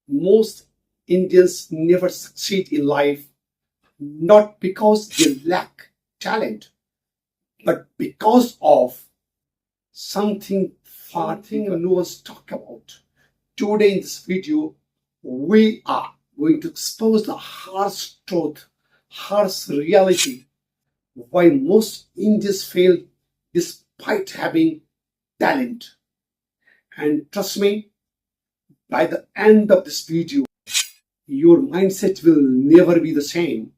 Most Indians never succeed in life not because they lack talent, but because of something no one's talk about. Today in this video, we are going to expose the harsh truth, harsh reality, why most Indians fail despite having talent. And trust me, by the end of this video, your mindset will never be the same.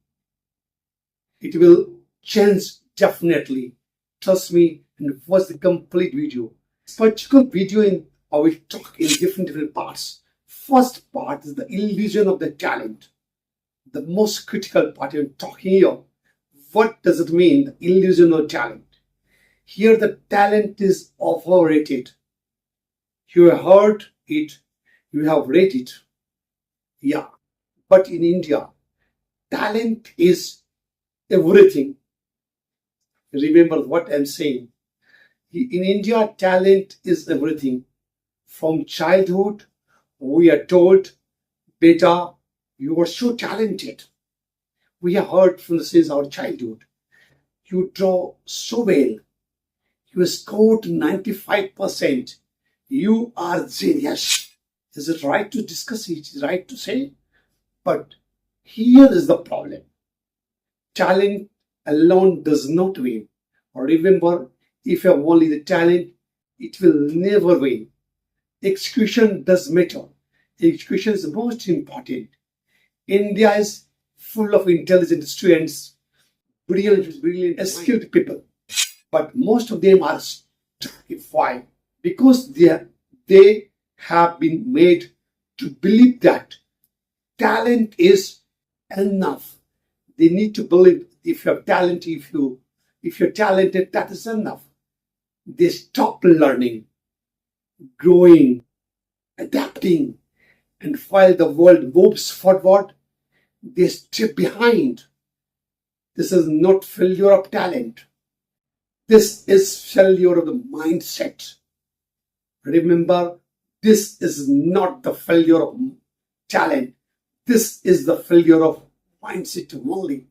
It will change definitely. Trust me and watch the complete video. This particular video I will talk in different parts. First part is the illusion of the talent. The most critical part I'm talking here. What does it mean, the illusion of talent? Here the talent is overrated. You have heard it, you have read it. Yeah. But in India, talent is everything. Remember what I'm saying. In India, talent is everything. From childhood, we are told, Beta, you are so talented. We have heard since our childhood. You draw so well. You scored 95%. You are genius. Is it right to discuss it? Is it right to say? But here is the problem. Talent alone does not win. Remember, if you have only the talent, it will never win. Execution does matter. Execution is the most important. India is full of intelligent students, brilliant, skilled people. But most of them are stuck. Why? Because they have been made to believe that talent is enough. They need to believe if you have talent, if you're talented, that is enough. They stop learning, growing, adapting, and while the world moves forward, they stay behind. This is not failure of talent. This is failure of the mindset. Remember, this is not the failure of talent. This is the failure of mindset only.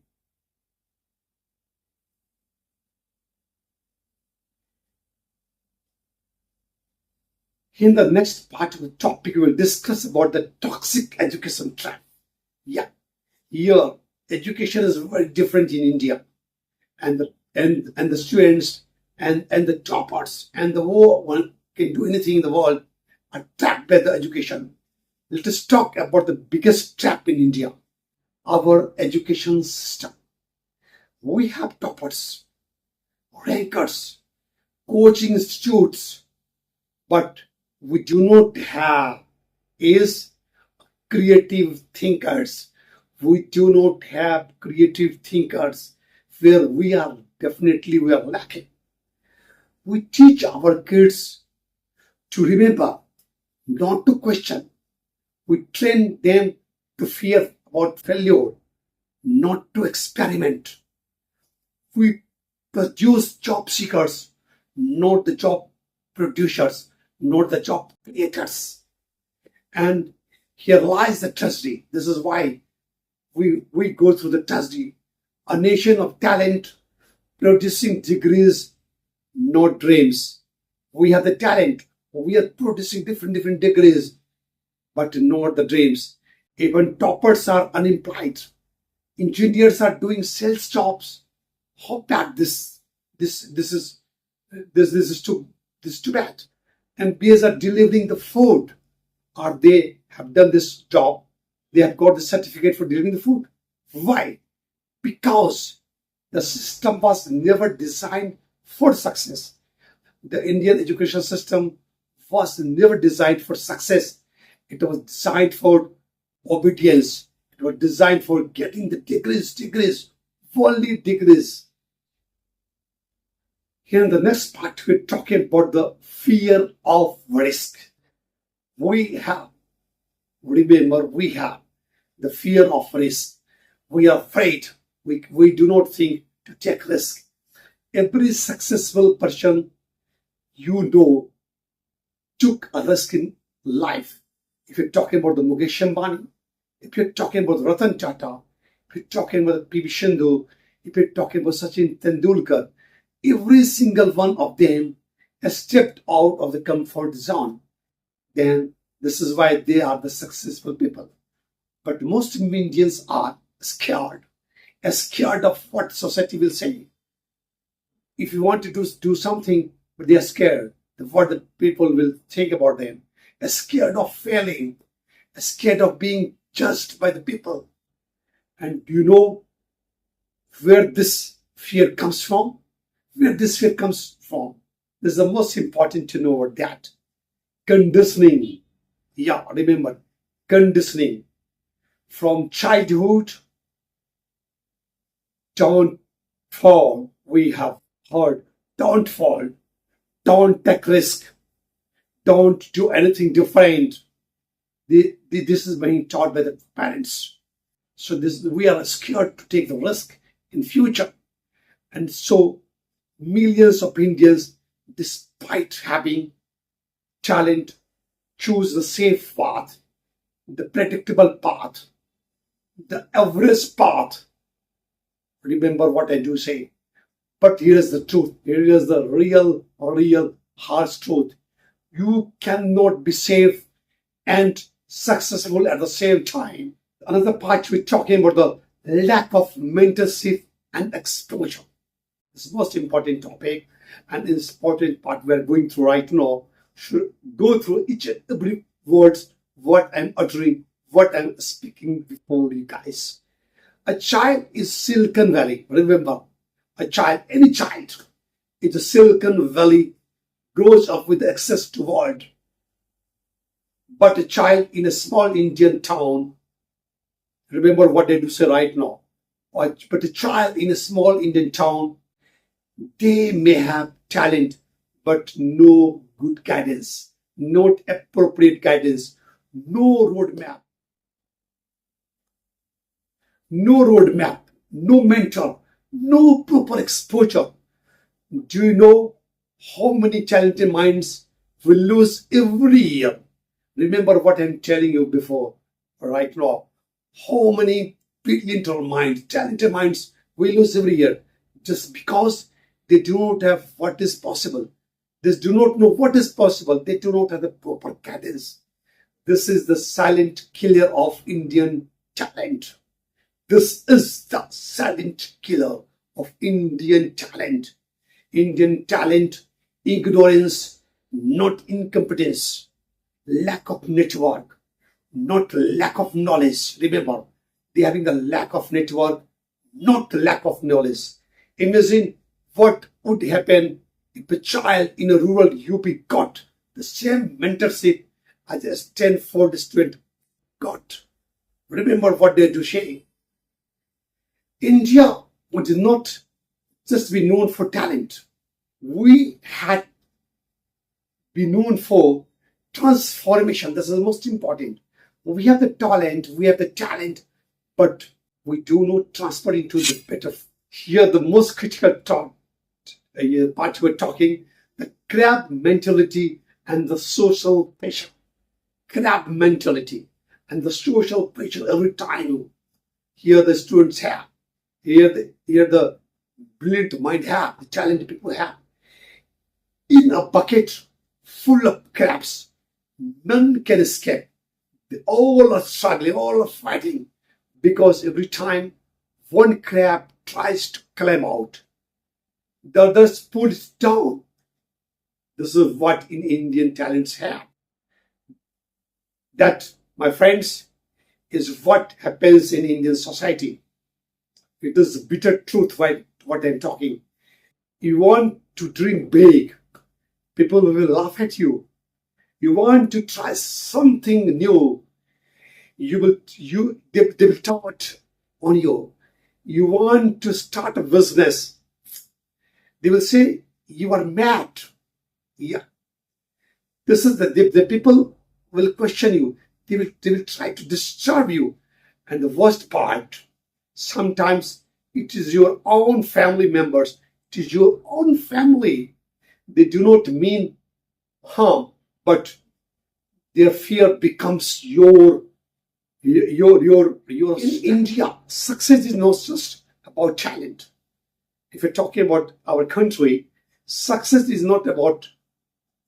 In the next part of the topic, we will discuss about the toxic education trap. Yeah, here education is very different in India, and the students and the toppers and the whole one can do anything in the world are trapped by the education. Let us talk about the biggest trap in India, our education system. We have toppers, rankers, coaching institutes, but we do not have is creative thinkers. We do not have creative thinkers where we are lacking. We teach our kids to remember, not to question. We train them to fear about failure, not to experiment. We produce job seekers, not the job producers, not the job creators. And here lies the tragedy. This is why we go through the tragedy. A nation of talent producing degrees, not dreams. We have the talent. We are producing different degrees, but not the dreams. Even toppers are unemployed. Engineers are doing sales jobs. How bad this is too bad. MPs are delivering the food, or they have done this job. They have got the certificate for delivering the food. Why? Because the system was never designed for success. The Indian education system was never designed for success. It was designed for obedience. It was designed for getting the degrees, only degrees. Here in the next part, we're talking about the fear of risk. We have the fear of risk. We are afraid. We do not think to take risk. Every successful person took a risk in life. if you're talking about the Mukesh Ambani, if you're talking about Ratan Tata, if you're talking about PV Sindhu, if you're talking about Sachin Tendulkar, every single one of them has stepped out of the comfort zone. Then this is why they are the successful people. But most Indians are scared of what society will say. If you want to do something, but they are scared of what the people will think about them, scared of failing, scared of being judged by the people. And do you know where this fear comes from? Where this fear comes from? This is the most important to know that. Conditioning. Yeah, remember, conditioning. From childhood, don't fall. We have heard, don't fall. Don't take risk. Don't do anything different. This is being taught by the parents. So we are scared to take the risk in future. And so millions of Indians, despite having talent, choose the safe path, the predictable path, the average path. Remember what I do say. But here is the truth. Here is the real harsh truth. You cannot be safe and successful at the same time. Another part we're talking about the lack of mentorship and exposure. This is the most important topic, and this important part we are going through right now. Should go through each and every words, what I'm uttering, what I'm speaking before you guys. A child is Silicon Valley. Remember, a child, any child, is a Silicon Valley, grows up with access to world. But a child in a small Indian town, remember what I do say right now. But a child in a small Indian town, they may have talent, but no good guidance, not appropriate guidance, no roadmap, no mentor, no proper exposure. Do you know how many talented minds will lose every year? Remember what I'm telling you before, right now. How many brilliant minds, talented minds will lose every year just because they do not have what is possible. They do not know what is possible. They do not have the proper guidance. This is the silent killer of Indian talent. This is the silent killer of Indian talent. Indian talent, ignorance, not incompetence, lack of network, not lack of knowledge. Remember, they are having the lack of network, not lack of knowledge. Imagine what would happen if a child in a rural UP got the same mentorship as a Stanford student got. Remember what they do say. India would not just be known for talent. We had been known for transformation. This is the most important. We have the talent, but we do not transfer into the better. Here, the most critical part we're talking, the crab mentality and the social pressure. Crab mentality and the social pressure every time. Here the students have. Here the brilliant mind have, the talented people have. In a bucket full of crabs, none can escape. They all are struggling, all are fighting, because every time one crab tries to climb out, the others pull it down. This is what in Indian talents have. That, my friends, is what happens in Indian society. It is the bitter truth what I'm talking. You want to dream big, people will laugh at you. You want to try something new, they will talk on you. You want to start a business, they will say you are mad. Yeah, this is the people will question you. They will try to disturb you. And the worst part, sometimes it is your own family members. It is your own family. They do not mean harm, but their fear becomes your in India. Success is not just about talent. If you're talking about our country, success is not about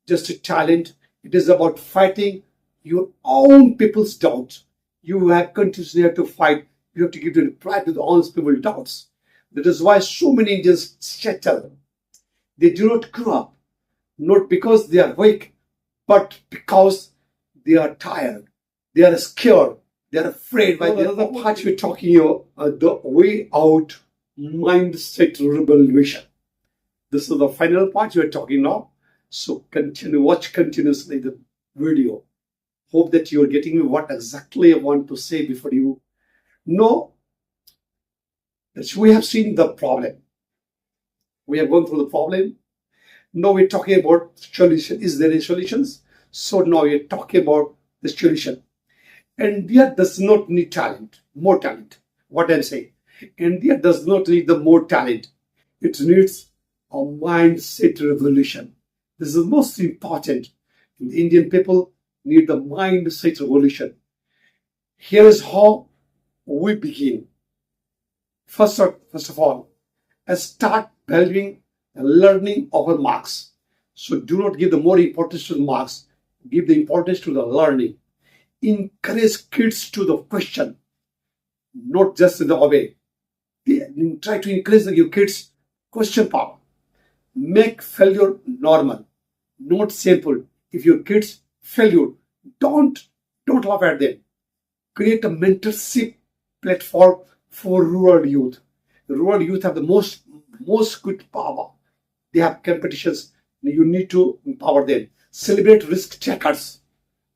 just a talent. It is about fighting your own people's doubts. You have continuously have to fight. You have to give the reply to the honest people's doubts. That is why so many Indians settle. They do not grow up, not because they are weak, but because they are tired. They are scared. They are afraid. By the other part we're talking here, the way out mindset revolution. This is the final part we're talking now. So watch continuously the video. Hope that you're getting me what exactly I want to say before you know that we have seen the problem. We have gone through the problem. Now we're talking about solution. Is there any solutions? So now we're talking about the solution. India does not need talent, more talent. What I'm saying, India does not need the more talent. It needs a mindset revolution. This is the most important. The Indian people need the mindset revolution. Here is how we begin. First of all, start valuing and learning over marks. So do not give the more importance to the marks. Give the importance to the learning. Encourage kids to the question, not just the obey. Try to encourage your kids question power. Make failure normal, not simple. If your kids failure, don't laugh at them. Create a mentorship platform for rural youth. The rural youth have the most good power. They have competitions. You need to empower them. Celebrate risk takers,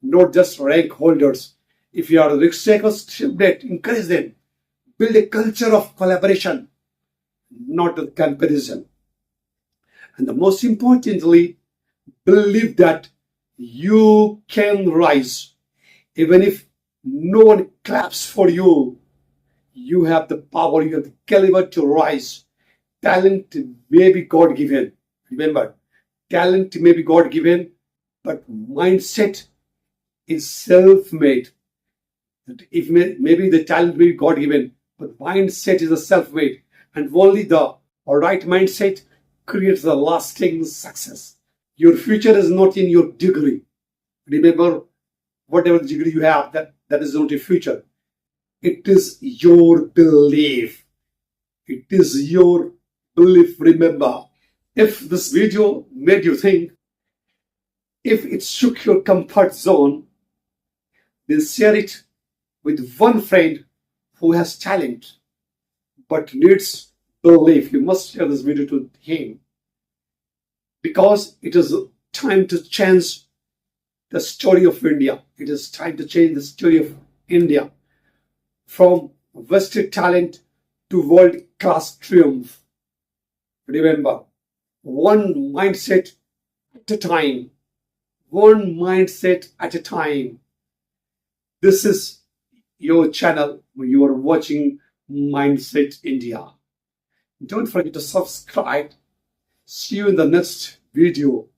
not just rank holders. If you are risk takers, celebrate, encourage them. Build a culture of collaboration, not a comparison. And the most importantly, believe that you can rise. Even if no one claps for you, you have the power, you have the caliber to rise. Talent may be God-given. Remember, talent may be God-given, but mindset is self-made. If maybe the talent may be God-given, but mindset is a self-made. And only the right mindset creates the lasting success. Your future is not in your degree. Remember, whatever degree you have, that is not your future. It is your belief. It is your belief. Remember, if this video made you think, if it shook your comfort zone, then share it with one friend who has talent but needs belief. You must share this video to him, because it is time to change the story of India. It is time to change the story of India from wasted talent to world-class triumph. Remember, one mindset at a time. One mindset at a time. This is your channel where you are watching Mindset India. Don't forget to subscribe. See you in the next video.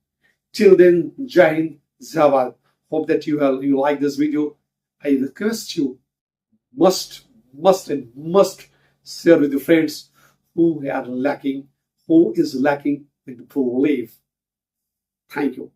Till then, Jai Hind, Zawal. Hope that you like this video. I request you must share with your friends who is lacking in belief. Thank you.